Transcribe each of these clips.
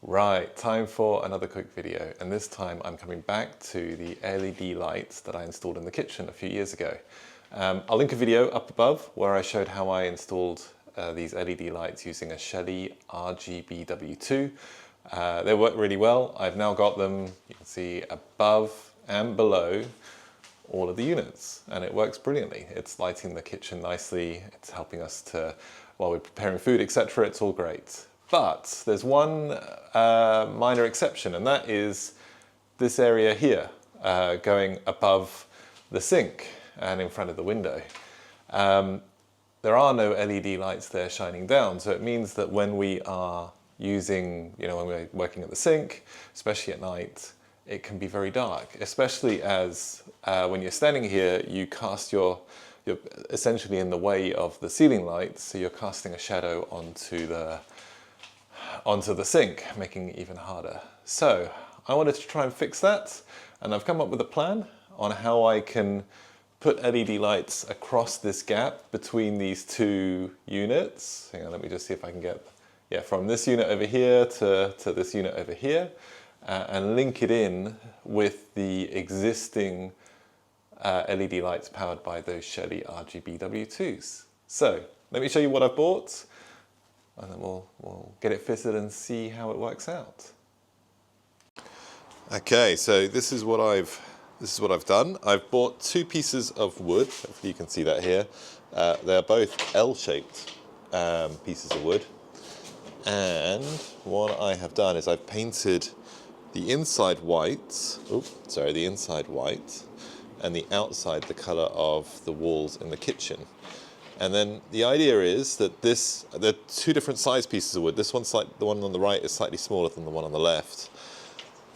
Right, time for another quick video, and this time I'm coming back to the LED lights that I installed in the kitchen a few years ago. I'll link a video up above where I showed how I installed these LED lights using a Shelly RGBW2. They work really well. I've now got them, you can see, above and below all of the units, and it works brilliantly. It's lighting the kitchen nicely, it's helping us to, while we're preparing food, etc. It's all great. But there's one minor exception, and that is this area here, going above the sink and in front of the window. There are no LED lights there shining down, so it means that when we are using, when we're working at the sink, especially at night, it can be very dark, especially as when you're standing here, you're essentially in the way of the ceiling lights, so you're casting a shadow onto the sink, making it even harder. So I wanted to try and fix that, and I've come up with a plan on how I can put LED lights across this gap between these two units. Hang on, let me just see if I can get, from this unit over here to this unit over here, and link it in with the existing LED lights powered by those Shelly RGBW2s. So let me show you what I've bought, and then we'll get it fitted and see how it works out. Okay, so this is what I've done. I've bought two pieces of wood. Hopefully you can see that here. They're both L-shaped pieces of wood. And what I have done is I've painted the inside white, and the outside the color of the walls in the kitchen. And then the idea is that they're two different size pieces of wood. This one's the one on the right is slightly smaller than the one on the left.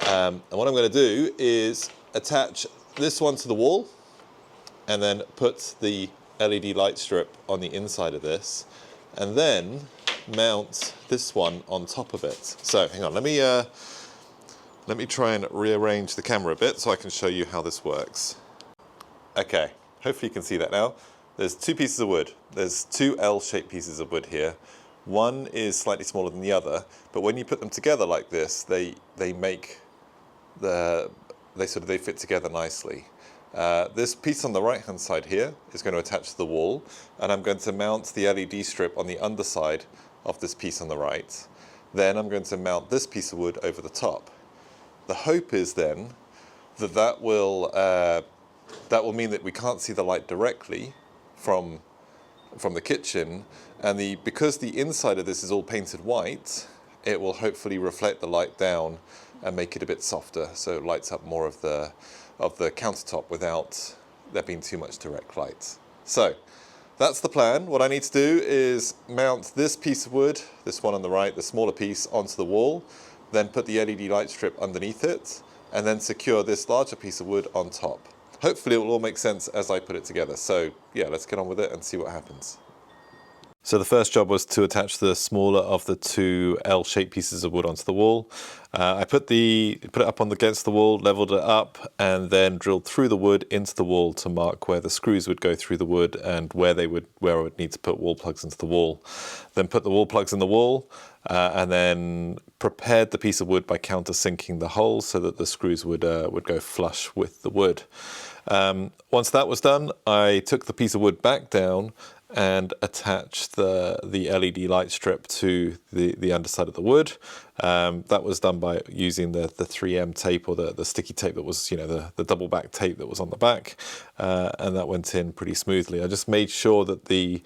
And what I'm going to do is attach this one to the wall and then put the LED light strip on the inside of this, and then mount this one on top of it. So hang on, let me try and rearrange the camera a bit so I can show you how this works. Okay, hopefully you can see that now. There's two pieces of wood. There's two L-shaped pieces of wood here. One is slightly smaller than the other, but when you put them together like this, they fit together nicely. This piece on the right-hand side here is going to attach to the wall, and I'm going to mount the LED strip on the underside of this piece on the right. Then I'm going to mount this piece of wood over the top. The hope is then that will mean that we can't see the light directly from the kitchen, and because the inside of this is all painted white, it will hopefully reflect the light down and make it a bit softer, so it lights up more of the countertop without there being too much direct light. So that's the plan. What I need to do is mount this piece of wood, this one on the right, the smaller piece, onto the wall, then put the LED light strip underneath it, and then secure this larger piece of wood on top. Hopefully it will all make sense as I put it together. So yeah, let's get on with it and see what happens. So the first job was to attach the smaller of the two L-shaped pieces of wood onto the wall. I put it up against the wall, leveled it up, and then drilled through the wood into the wall to mark where the screws would go through the wood and where I would need to put wall plugs into the wall. Then put the wall plugs in the wall, and then prepared the piece of wood by countersinking the holes so that the screws would go flush with the wood. Once that was done, I took the piece of wood back down and attached the LED light strip to the underside of the wood. That was done by using the 3M tape, or the sticky tape that was, the double back tape that was on the back, and that went in pretty smoothly. I just made sure that the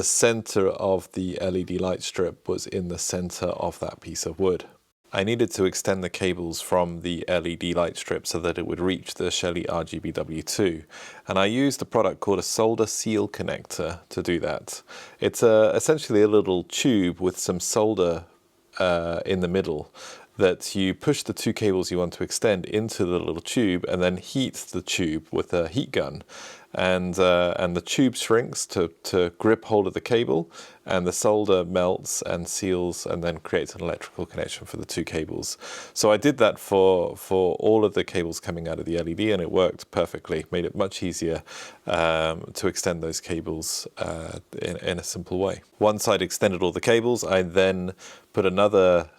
center of the LED light strip was in the center of that piece of wood. I needed to extend the cables from the LED light strip so that it would reach the Shelly RGBW2, and I used a product called a solder seal connector to do that. It's essentially a little tube with some solder in the middle that you push the two cables you want to extend into the little tube and then heat the tube with a heat gun. And the tube shrinks to grip hold of the cable, and the solder melts and seals and then creates an electrical connection for the two cables. So I did that for all of the cables coming out of the LED, and it worked perfectly. Made it much easier to extend those cables in a simple way. Once I'd extended all the cables, I then put another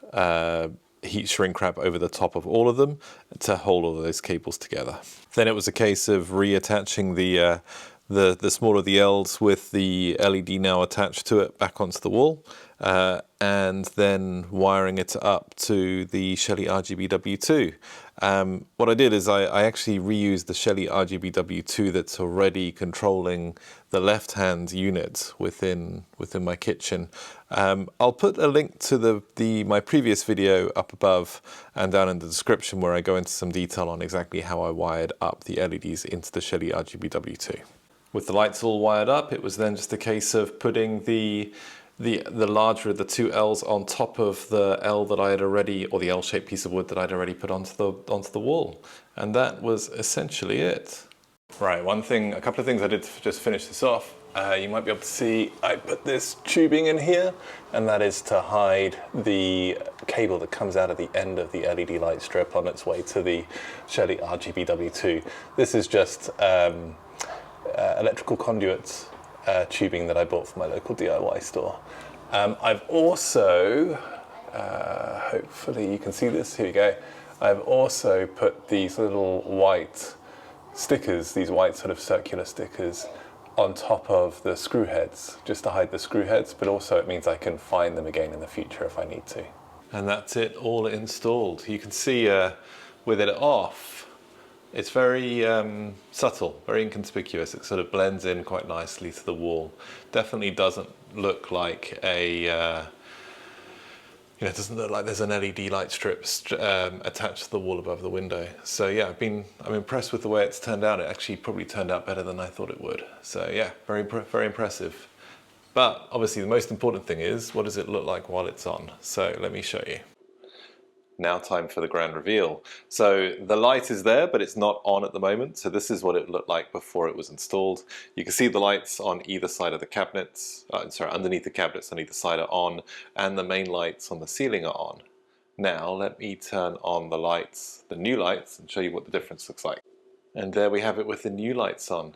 heat shrink wrap over the top of all of them to hold all of those cables together. Then it was a case of reattaching the smaller the Ls with the LED now attached to it back onto the wall, and then wiring it up to the Shelly RGBW2. What I did is I actually reused the Shelly RGBW2 that's already controlling the left-hand unit within my kitchen. I'll put a link to my previous video up above and down in the description where I go into some detail on exactly how I wired up the LEDs into the Shelly RGBW2. With the lights all wired up, it was then just a case of putting the larger of the two Ls on top of the L that I had already, or the L-shaped piece of wood that I'd already put onto the wall. And that was essentially it. Right, a couple of things I did to just finish this off. You might be able to see I put this tubing in here, and that is to hide the cable that comes out of the end of the LED light strip on its way to the Shelly RGBW2. This is just electrical conduits tubing that I bought from my local DIY store. I've also, hopefully you can see this, here we go. I've also put these little white stickers, these white sort of circular stickers on top of the screw heads, just to hide the screw heads, but also it means I can find them again in the future if I need to. And that's it, all installed. You can see with it off, it's very subtle, very inconspicuous. It sort of blends in quite nicely to the wall. Definitely doesn't look like it doesn't look like there's an LED light strip attached to the wall above the window. So yeah, I'm impressed with the way it's turned out. It actually probably turned out better than I thought it would. So yeah, very impressive. But obviously the most important thing is, what does it look like while it's on? So let me show you. Now time for the grand reveal. So the light is there, but it's not on at the moment. So this is what it looked like before it was installed. You can see the lights on either side of the cabinets, underneath the cabinets on either side are on, and the main lights on the ceiling are on. Now let me turn on the lights, the new lights, and show you what the difference looks like. And there we have it with the new lights on,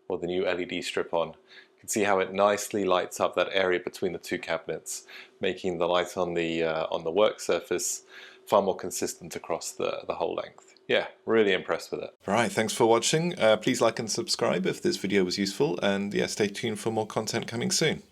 or the new LED strip on. You can see how it nicely lights up that area between the two cabinets, making the light on the work surface far more consistent across the whole length. Yeah, really impressed with it. Right, thanks for watching. Please like and subscribe if this video was useful, and yeah, stay tuned for more content coming soon.